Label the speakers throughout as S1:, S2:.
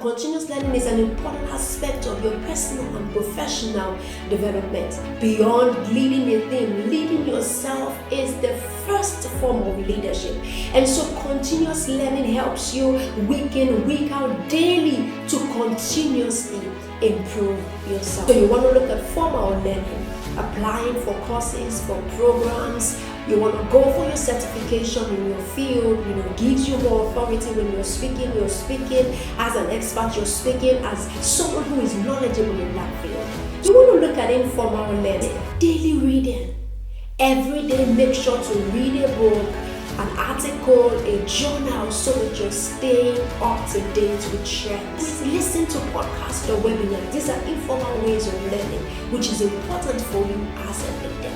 S1: Continuous learning is an important aspect of your personal and professional development. Beyond leading a team, leading yourself is the first form of leadership. And so continuous learning helps you week in, week out, daily to continuously improve yourself. So you want to look at formal learning, applying for courses, for programs. You want to go for your certification in your field, gives you more authority when you're speaking as an expert, you're speaking as someone who is knowledgeable in that field. You want to look at informal learning, daily reading. Every day, make sure to read a book, an article, a journal, so that you're staying up to date with trends. Listen to podcasts or webinars. These are informal ways of learning, which is important for you as a leader.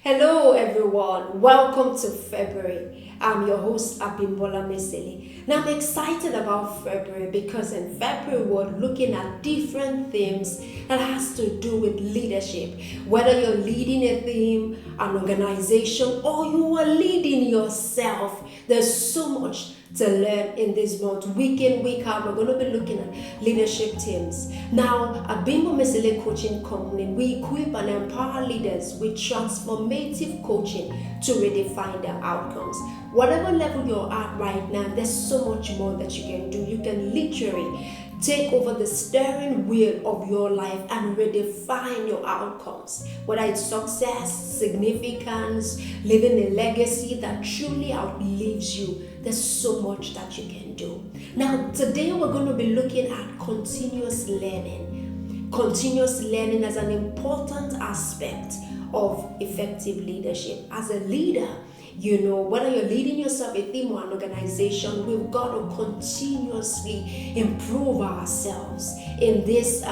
S1: Hello everyone, welcome to February. I'm your host, Bimbo Mesele. Now I'm excited about February because in February we're looking at different themes that has to do with leadership. Whether you're leading a team, an organization, or you are leading yourself, there's so much to learn in this month. Week in, week out, we're going to be looking at leadership teams. Now, at Bimbo Mesele Coaching Company, we equip and empower leaders with transformative coaching to redefine their outcomes. Whatever level you're at right now, there's so much more that you can do. You can literally take over the steering wheel of your life and redefine your outcomes. Whether it's success, significance, living a legacy that truly outlives you, there's so much that you can do. Now, today we're going to be looking at continuous learning. Continuous learning as an important aspect of effective leadership. As a leader, whether you're leading yourself, a team, or an organization, we've got to continuously improve ourselves in this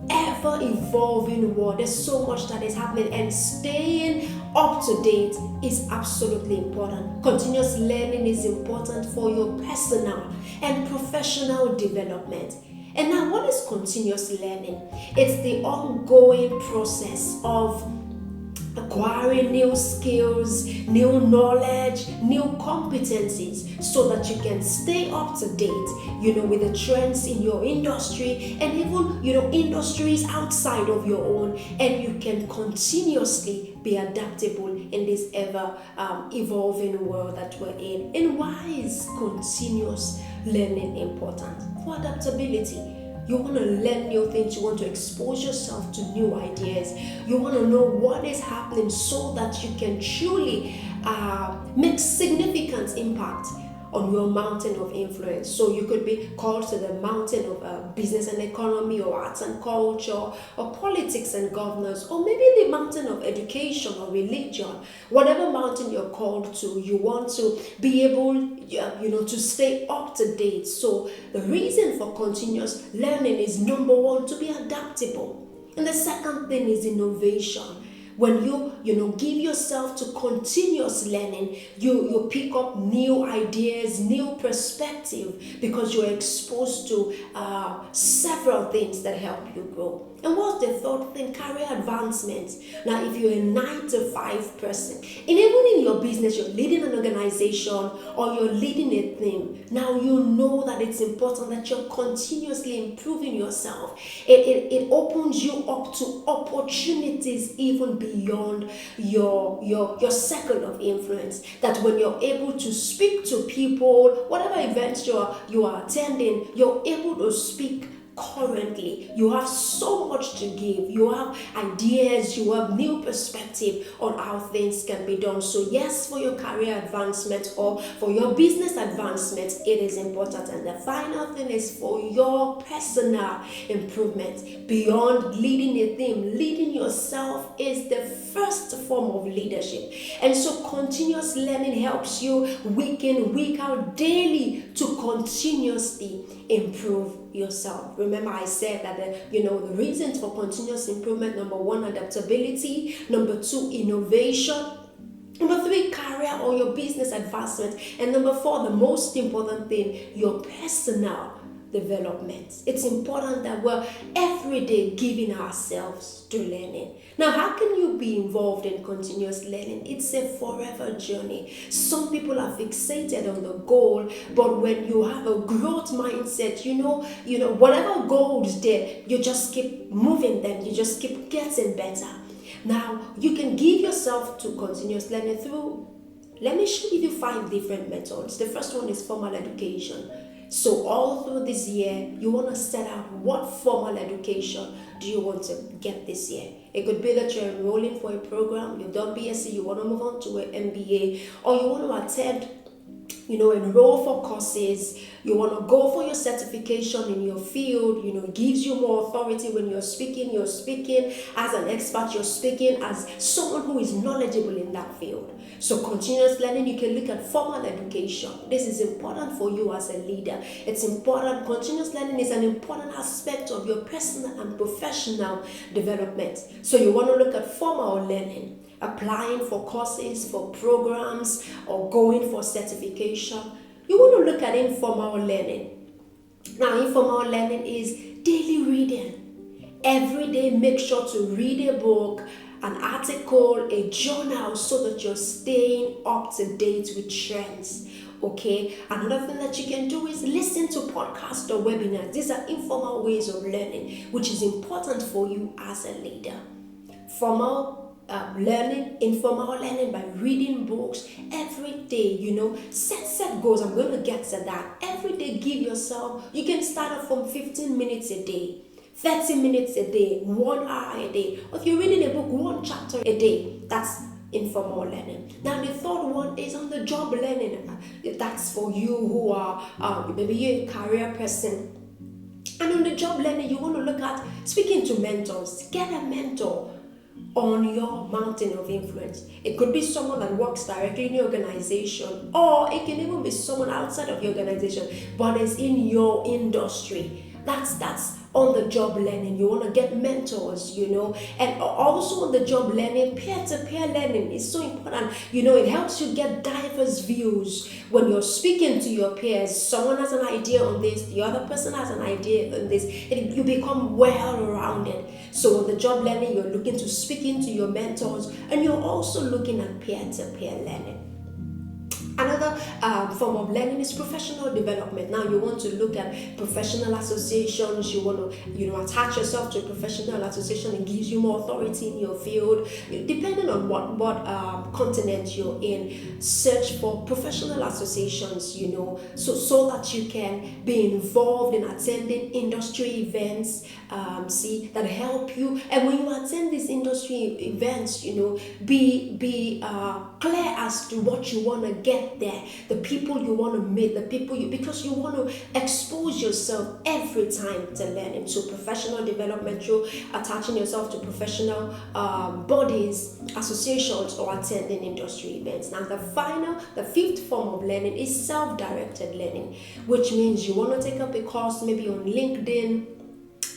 S1: ever-evolving world. There's so much that is happening, and staying up to date is absolutely important. Continuous learning is important for your personal and professional development. And now, what is continuous learning? It's the ongoing process of acquiring new skills, new knowledge, new competencies, so that you can stay up to date, with the trends in your industry and even, industries outside of your own, and you can continuously be adaptable in this ever evolving world that we're in. And why is continuous learning important? For adaptability. You want to learn new things. You want to expose yourself to new ideas. You want to know what is happening so that you can truly make significant impact on your mountain of influence. So you could be called to the mountain of business and economy, or arts and culture, or politics and governance, or maybe the mountain of education or religion. Whatever mountain you're called to, you want to be able to stay up to date. So the reason for continuous learning is, number one, to be adaptable. And the second thing is innovation. When you give yourself to continuous learning, you pick up new ideas, new perspective, because you're exposed to several things that help you grow. And what's the third thing? Career advancement. Now, if you're a 9-to-5 person, and even in your business, you're leading an organization or you're leading a team, now you know that it's important that you're continuously improving yourself. It opens you up to opportunities even beyond your circle of influence. That when you're able to speak to people, whatever events you are attending, you're able to speak currently. You have so much to give. You have ideas, you have new perspective on how things can be done. So yes, for your career advancement or for your business advancement, it is important. And the final thing is for your personal improvement. Beyond leading a team, leading yourself is the first form of leadership. And so continuous learning helps you week in, week out, daily to continuously improve yourself. Remember, I said that the reasons for continuous improvement: number one, adaptability; number two, innovation; number three, career or your business advancement; and number four, the most important thing, your personal development. It's important that we're every day giving ourselves to learning. Now, how can you be involved in continuous learning? It's a forever journey. Some people are fixated on the goal, but when you have a growth mindset, whatever goals there, you just keep moving them, you just keep getting better. Now, you can give yourself to continuous learning through, let me give you 5 different methods. The first one is formal education. So all through this year, you want to set out what formal education do you want to get this year. It could be that you're enrolling for a program, you've done BSc, you want to move on to an MBA, or you want to attend, enroll for courses, you want to go for your certification in your field, it gives you more authority when you're speaking as an expert, you're speaking as someone who is knowledgeable in that field. So continuous learning, you can look at formal education. This is important for you as a leader. It's important. Continuous learning is an important aspect of your personal and professional development. So you want to look at formal learning, applying for courses, for programs, or going for certification. You want to look at informal learning. Now, informal learning is daily reading. Every day, make sure to read a book, an article, a journal, so that you're staying up to date with trends. Okay, another thing that you can do is listen to podcasts or webinars. These are informal ways of learning, which is important for you as a leader. Formal learning, informal learning by reading books every day. Set goals. I'm going to get to that. Every day, give yourself, you can start off from 15 minutes a day, 30 minutes a day, 1 hour a day. If you're reading a book, 1 chapter a day, that's informal learning. Now, the third one is on the job learning. That's for you who are maybe you're a career person. And on the job learning, you want to look at speaking to mentors. Get a mentor on your mountain of influence. It could be someone that works directly in your organization, or it can even be someone outside of your organization, but is in your industry. That's on the job learning. You want to get mentors, and also on the job learning, peer-to-peer learning is so important. It helps you get diverse views. When you're speaking to your peers, someone has an idea on this, the other person has an idea on this, and you become well-rounded. So on the job learning, you're looking to speak into your mentors, and you're also looking at peer-to-peer learning. Another form of learning is professional development. Now, you want to look at professional associations. You want to, attach yourself to a professional association. It gives you more authority in your field. Depending on what continent you're in, search for professional associations, so that you can be involved in attending industry events, that help you. And when you attend these industry events, be clear as to what you want to get there, the people you want to meet, because you want to expose yourself every time to learning. So professional development, you're attaching yourself to professional bodies, associations, or attending industry events. Now, the fifth form of learning is self-directed learning, which means you want to take up a course maybe on LinkedIn,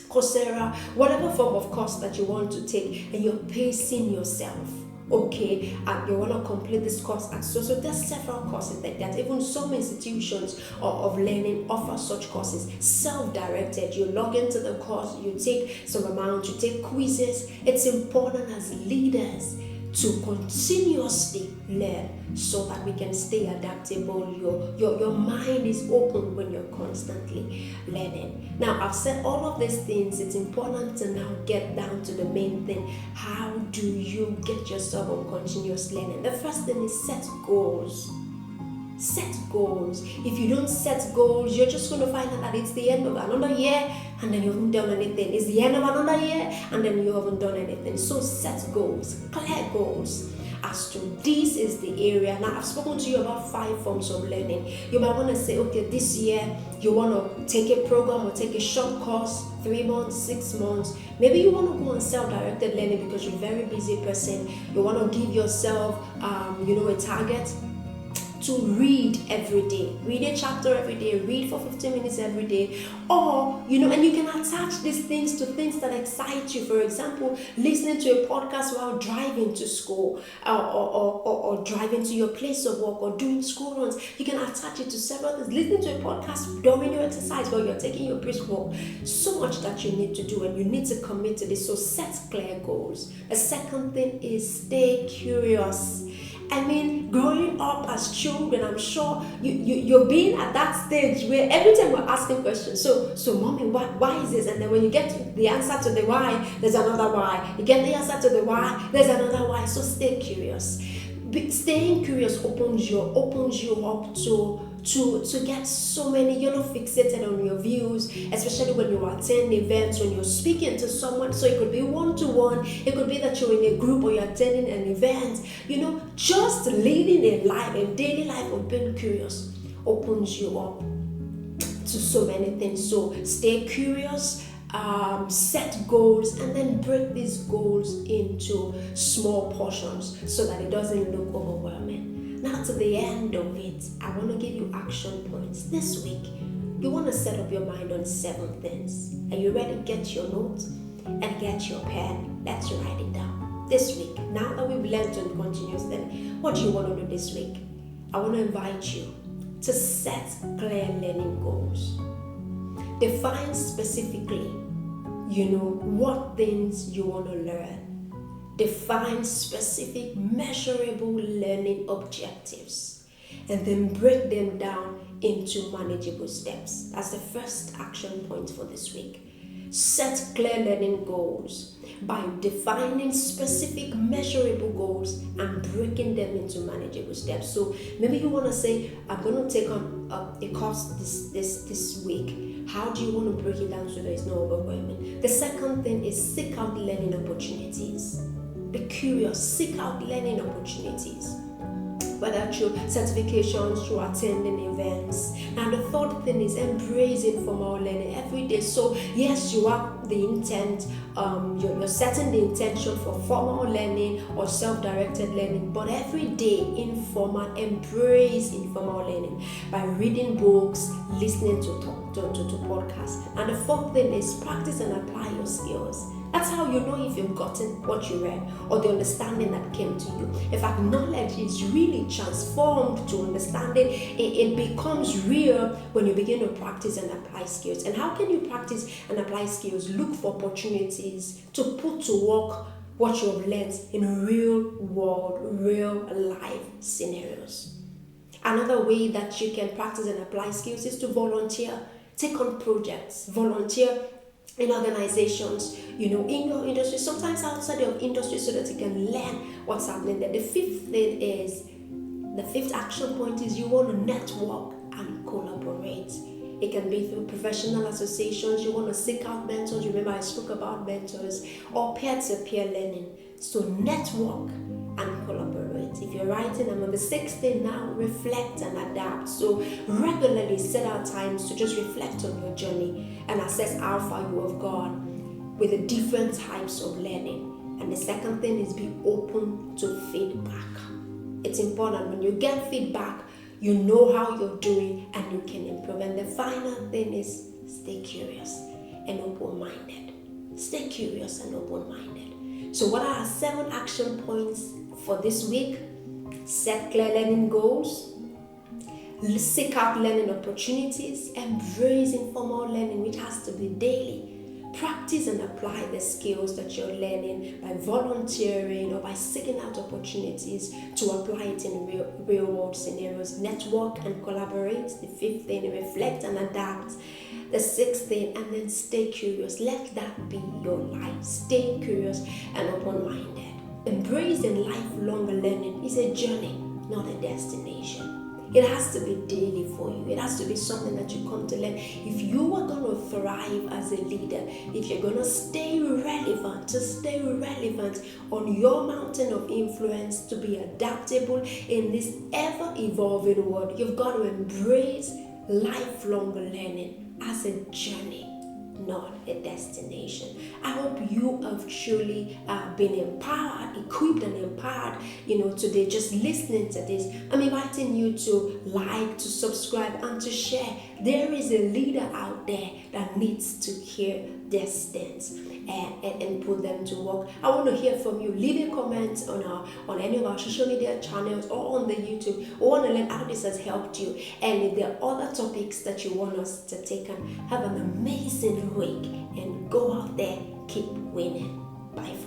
S1: Coursera, whatever form of course that you want to take, and you're pacing yourself. Okay, and you want to complete this course, and so there's several courses like that. Even some institutions of learning offer such courses. Self-directed, you log into the course, you take some amount, you take quizzes. It's important as leaders to continuously learn so that we can stay adaptable. Your mind is open when you're constantly learning. Now, I've said all of these things. It's important to now get down to the main thing. How do you get yourself on continuous learning? The first thing is set goals. Set goals. If you don't set goals, you're just going to find out that it's the end of another year and then you haven't done anything. It's the end of another year and then you haven't done anything. So set goals, clear goals as to this is the area. Now, I've spoken to you about 5 forms of learning. You might want to say, okay, this year you want to take a program or take a short course, 3 months, 6 months. Maybe you want to go on self-directed learning because you're a very busy person. You want to give yourself, a target. to read every day. Read a chapter every day, read for 15 minutes every day. Or, and you can attach these things to things that excite you. For example, listening to a podcast while driving to school, or driving to your place of work, or doing school runs. You can attach it to several things. Listening to a podcast during your exercise while you're taking your brisk walk. So much that you need to do, and you need to commit to this. So set clear goals. The second thing is stay curious. I mean, growing up as children, I'm sure you're being at that stage where every time we're asking questions, so mommy, why is this? And then when you get the answer to the why, there's another why. You get the answer to the why, there's another why. So stay curious. Staying curious opens you up to get so many. You're not fixated on your views, especially when you attend events, when you're speaking to someone. So it could be one-to-one, it could be that you're in a group or you're attending an event. Just living a daily life of being curious opens you up to so many things. So stay curious, set goals, and then break these goals into small portions so that it doesn't look overwhelming. Now to the end of it, I want to give you action points. This week, you want to set up your mind on 7 things. Are you ready? Get your note and get your pen. Let's write it down. This week, now that we've learned on continuous learning, what do you want to do this week? I want to invite you to set clear learning goals. Define specifically, what things you want to learn. Define specific, measurable learning objectives, and then break them down into manageable steps. That's the first action point for this week. Set clear learning goals by defining specific, measurable goals and breaking them into manageable steps. So maybe you want to say, I'm going to take on a course this week. How do you want to break it down so that it's not overwhelming? The second thing is seek out learning opportunities. Be curious, seek out learning opportunities, whether through certifications, through attending events. And the third thing is embrace informal learning every day. So yes, you have the intent, you're setting the intention for formal learning or self-directed learning, but every day embrace informal learning by reading books, listening to podcasts. And the fourth thing is practice and apply your skills. That's how you know if you've gotten what you read or the understanding that came to you. In fact, knowledge is really transformed to understanding. It becomes real when you begin to practice and apply skills. And how can you practice and apply skills? Look for opportunities to put to work what you've learned in real world, real life scenarios. Another way that you can practice and apply skills is to volunteer. Take on projects, volunteer in organizations, in your industry, sometimes outside your industry, so that you can learn what's happening there. The fifth action point is you want to network and collaborate. It can be through professional associations. You want to seek out mentors. Remember, I spoke about mentors, or peer-to-peer learning. So network and collaborate. If you're writing, I'm on the 6th thing now, reflect and adapt. So regularly set out times to just reflect on your journey and assess how far you have gone with the different types of learning. And the second thing is be open to feedback. It's important when you get feedback, you know how you're doing and you can improve. And the final thing is stay curious and open-minded. Stay curious and open-minded. So what are 7 action points for this week? Set clear learning goals, seek out learning opportunities, embrace informal learning, which has to be daily. Practice and apply the skills that you're learning by volunteering or by seeking out opportunities to apply it in real world scenarios. Network and collaborate. The 5th thing, reflect and adapt. The 6th thing, and then stay curious. Let that be your life. Stay curious and open-minded. Embracing lifelong learning is a journey, not a destination. It has to be daily for you. It has to be something that you come to learn. If you are going to thrive as a leader, if you're going to stay relevant on your mountain of influence, to be adaptable in this ever-evolving world, you've got to embrace lifelong learning as a journey, not a destination. I hope you have truly been empowered, equipped and empowered, today just listening to this. I'm inviting you to like, to subscribe, and to share. There is a leader out there that needs to hear these things and put them to work. I want to hear from you. Leave a comment on any of our social media channels or on the YouTube. We want to learn how this has helped you. And if there are other topics that you want us to take on, have an amazing week and go out there, keep winning. Bye.